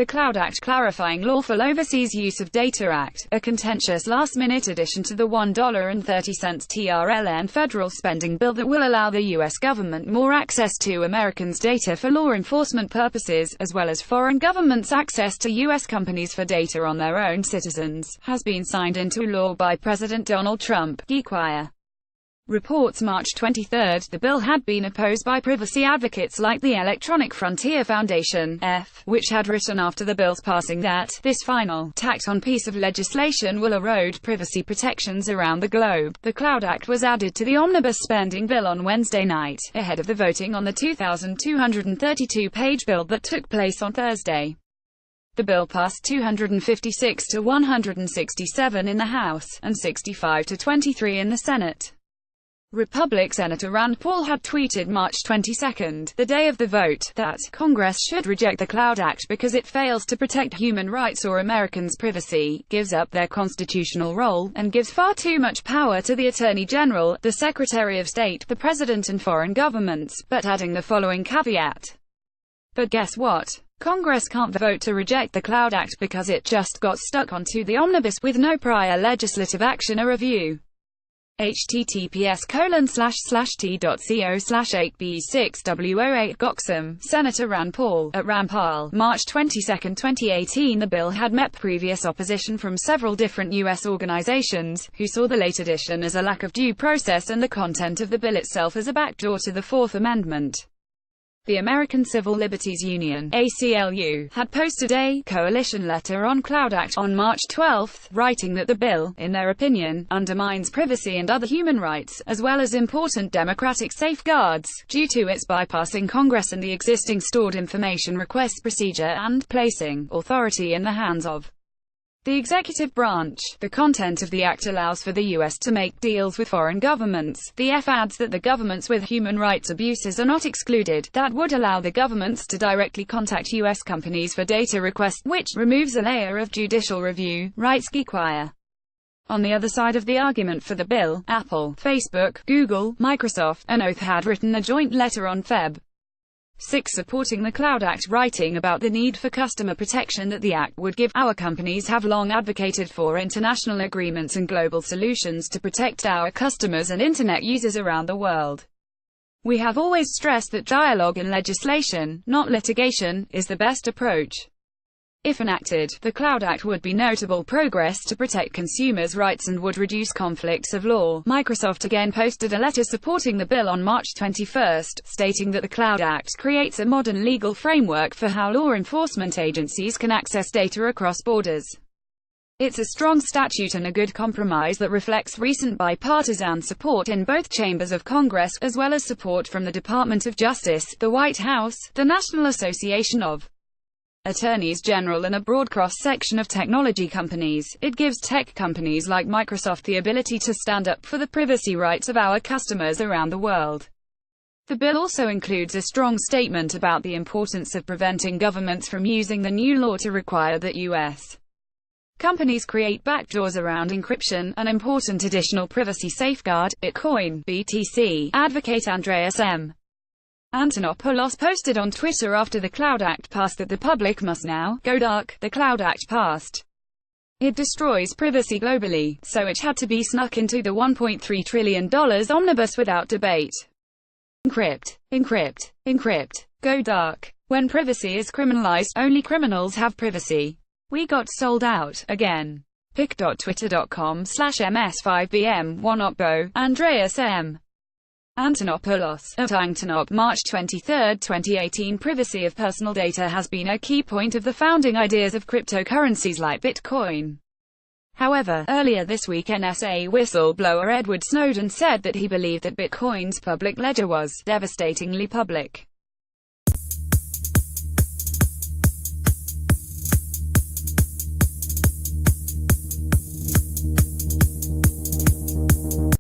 The Cloud Act clarifying Lawful Overseas Use of Data Act, a contentious last-minute addition to the $1.30 trln federal spending bill that will allow the U.S. government more access to Americans' data for law enforcement purposes, as well as foreign governments' access to U.S. companies for data on their own citizens, has been signed into law by President Donald Trump. GeekWire reports March 23 the bill had been opposed by privacy advocates like the Electronic Frontier Foundation, which had written after the bill's passing that this final, tacked-on piece of legislation will erode privacy protections around the globe. The Cloud Act was added to the omnibus spending bill on Wednesday night, ahead of the voting on the 2,232-page bill that took place on Thursday. The bill passed 256 to 167 in the House, and 65 to 23 in the Senate. Republican Senator Rand Paul had tweeted March 22, the day of the vote, that Congress should reject the Cloud Act because it fails to protect human rights or Americans' privacy, gives up their constitutional role, and gives far too much power to the Attorney General, the Secretary of State, the President and foreign governments, but adding the following caveat. But guess what? Congress can't vote to reject the Cloud Act because it just got stuck onto the omnibus with no prior legislative action or review. https://t.co/8b6w08 Gov'ts, Senator Rand Paul, at Rand Paul, March 22, 2018. The bill had met previous opposition from several different U.S. organizations, who saw the late addition as a lack of due process and the content of the bill itself as a backdoor to the Fourth Amendment. The American Civil Liberties Union (ACLU) had posted a coalition letter on Cloud Act on March 12, writing that the bill, in their opinion, undermines privacy and other human rights, as well as important democratic safeguards, due to its bypassing Congress and the existing stored information request procedure and placing authority in the hands of the executive branch. The content of the act allows for the U.S. to make deals with foreign governments. The F adds that the governments with human rights abuses are not excluded. That would allow the governments to directly contact U.S. companies for data requests, which removes a layer of judicial review, writes GeekWire. On the other side of the argument for the bill, Apple, Facebook, Google, Microsoft, and Oath had written a joint letter on Feb. 6 supporting the Cloud Act, writing about the need for customer protection that the act would give. Our companies have long advocated for international agreements and global solutions to protect our customers and Internet users around the world. We have always stressed that dialogue and legislation, not litigation, is the best approach. If enacted, the Cloud Act would be notable progress to protect consumers' rights and would reduce conflicts of law. Microsoft again posted a letter supporting the bill on March 21, stating that the Cloud Act creates a modern legal framework for how law enforcement agencies can access data across borders. It's a strong statute and a good compromise that reflects recent bipartisan support in both chambers of Congress, as well as support from the Department of Justice, the White House, the National Association of Attorneys General and a broad cross-section of technology companies. It gives tech companies like Microsoft the ability to stand up for the privacy rights of our customers around the world. The bill also includes a strong statement about the importance of preventing governments from using the new law to require that U.S. companies create backdoors around encryption, an important additional privacy safeguard. Bitcoin (BTC) advocate Andreas M. Antonopoulos posted on Twitter after the Cloud Act passed that the public must now go dark. The Cloud Act passed. It destroys privacy globally, so it had to be snuck into the $1.3 trillion omnibus without debate. Encrypt, encrypt, encrypt. Go dark. When privacy is criminalized, only criminals have privacy. We got sold out, again. pic.twitter.com/ms5bm1opbo, Andreas M. Antonopoulos, at Antonop, March 23, 2018. Privacy of personal data has been a key point of the founding ideas of cryptocurrencies like Bitcoin. However, earlier this week NSA whistleblower Edward Snowden said that he believed that Bitcoin's public ledger was devastatingly public.